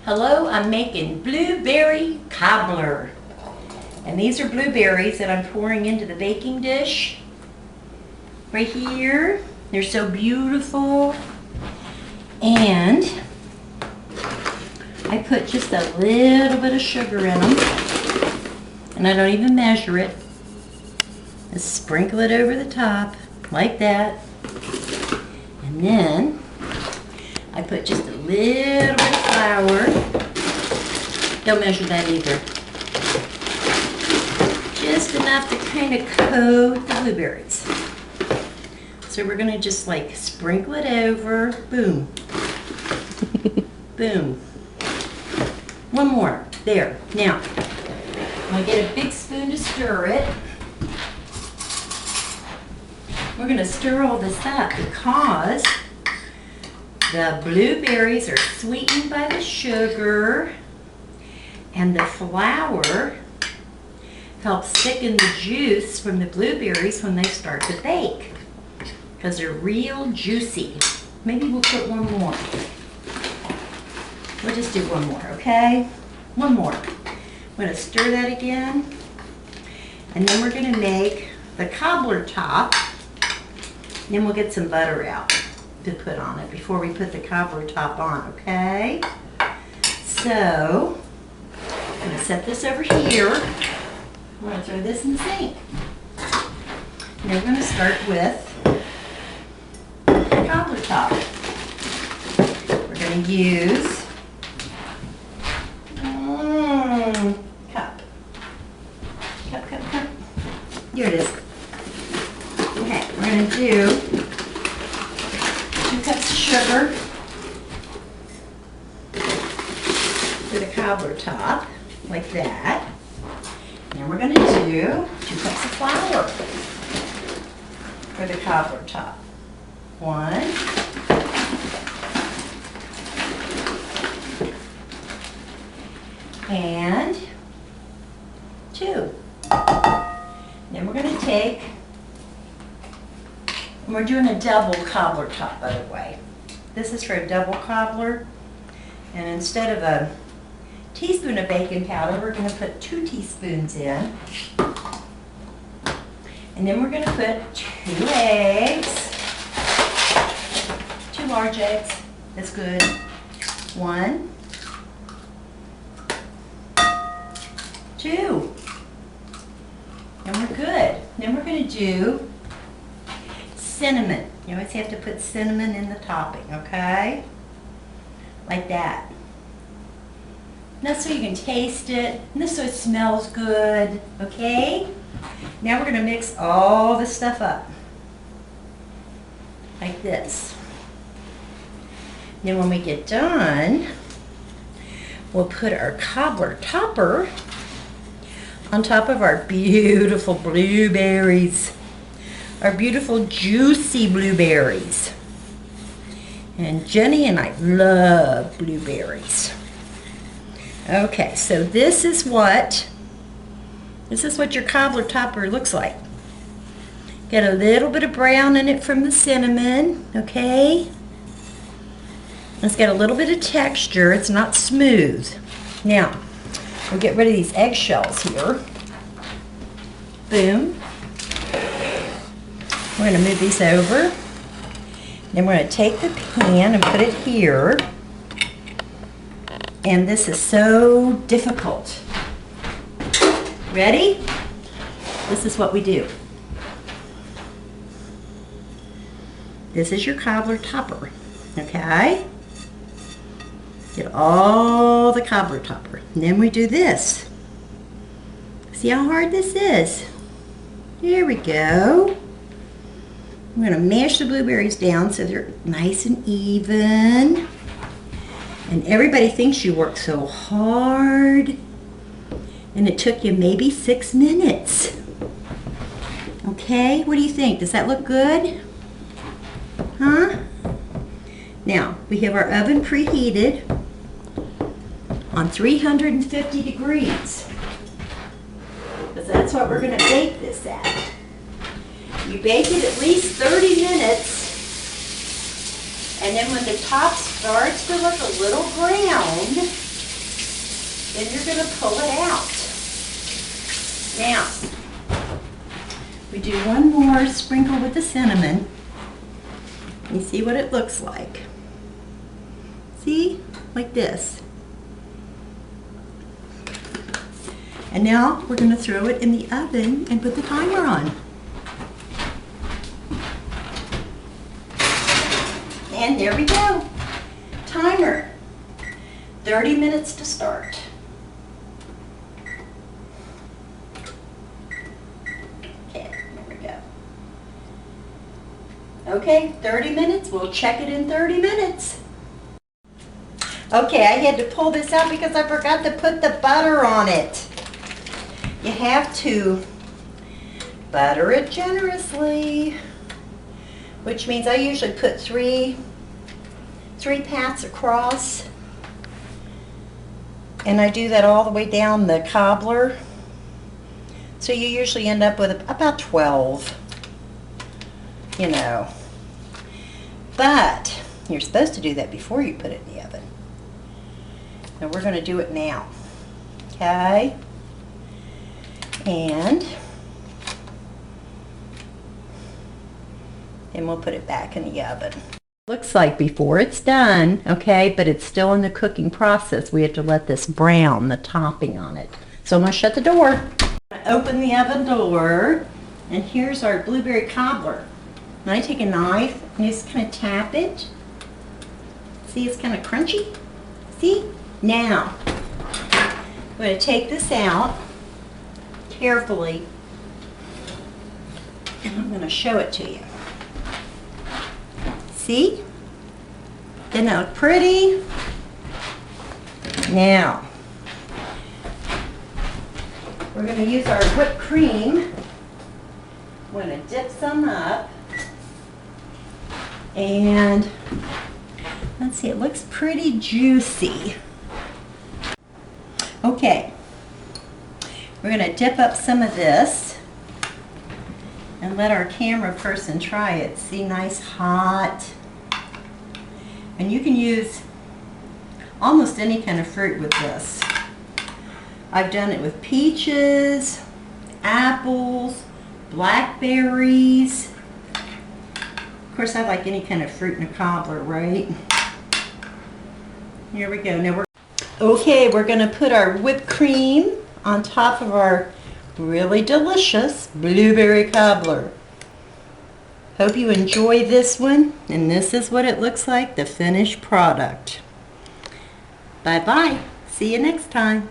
Hello, I'm making blueberry cobbler. And these are blueberries that I'm pouring into the baking dish. Right here. They're so beautiful. And I put just a little bit of sugar in them. And I don't even measure it. Just sprinkle it over the top, like that. And then I put just a little bit of flour. Don't measure that either. Just enough to kind of coat the blueberries. So we're gonna just like sprinkle it over. Boom. Boom. One more. There. Now, I'm gonna get a big spoon to stir it. We're gonna stir all this up because the blueberries are sweetened by the sugar, and the flour helps thicken the juice from the blueberries when they start to bake, because they're real juicy. Maybe we'll put one more. We'll just do one more, okay? One more. I'm gonna stir that again, and then we're gonna make the cobbler top. Then we'll get some butter out to put on it before we put the cobbler top on, okay? So, I'm going to set this over here. I'm going to throw this in the sink. Now we're going to start with the cobbler top. We're going to use cup. Here it is. Okay, we're going to do 2 cups of sugar for the cobbler top, like that. And we're going to do 2 cups of flour for the cobbler top. 1. And 2. Then we're going to take, and we're doing a double cobbler top, by the way. This is for a double cobbler. And instead of a teaspoon of baking powder, we're going to put 2 teaspoons in. And then we're going to put 2 eggs. 2 large eggs. That's good. 1. 2. And we're good. Then we're going to do cinnamon. You always have to put cinnamon in the topping, okay? Like that. That's so you can taste it, and this so it smells good, okay? Now we're going to mix all this stuff up. Like this. Then when we get done, we'll put our cobbler topper on top of our beautiful blueberries. Our beautiful juicy blueberries. And Jenny and I love blueberries. Okay, so this is what your cobbler topper looks like. Get a little bit of brown in it from the cinnamon, okay? It's got a little bit of texture. It's not smooth. Now, we'll get rid of these eggshells here. Boom. We're going to move these over. Then we're going to take the pan and put it here. And this is so difficult. Ready? This is what we do. This is your cobbler topper, okay? Get all the cobbler topper. And then we do this. See how hard this is? There we go. I'm going to mash the blueberries down so they're nice and even. And everybody thinks you work so hard. And it took you maybe 6 minutes. Okay, what do you think? Does that look good? Huh? Now, we have our oven preheated on 350 degrees. Because that's what we're going to bake this at. You bake it at least 30 minutes. And then when the top starts to look a little browned, Then you're going to pull it out. Now, we do one more sprinkle with the cinnamon. You see what it looks like. See? Like this. And now we're going to throw it in the oven and put the timer on. And there we go. Timer. 30 minutes to start. Okay, there we go. Okay, 30 minutes. We'll check it in 30 minutes. Okay, I had to pull this out because I forgot to put the butter on it. You have to butter it generously, which means I usually put three pats across, and I do that all the way down the cobbler. So you usually end up with about 12, you know. But you're supposed to do that before you put it in the oven. So we're going to do it now. Okay? And then we'll put it back in the oven. Looks like before it's done, okay, but it's still in the cooking process. We have to let this brown, the topping on it. So I'm going to shut the door. Open the oven door, and here's our blueberry cobbler. And I take a knife and just kind of tap it. See, it's kind of crunchy. See? Now, I'm going to take this out carefully, and I'm going to show it to you. See? Doesn't that look pretty? Now, we're going to use our whipped cream. We're going to dip some up. And let's see, it looks pretty juicy. Okay, we're going to dip up some of this and let our camera person try it. See, nice hot. And you can use almost any kind of fruit with this. I've done it with peaches, apples, blackberries. Of course, I like any kind of fruit in a cobbler, right? Here we go. Now we're going to put our whipped cream on top of our really delicious blueberry cobbler. Hope you enjoy this one, and this is what it looks like, the finished product. Bye-bye. See you next time.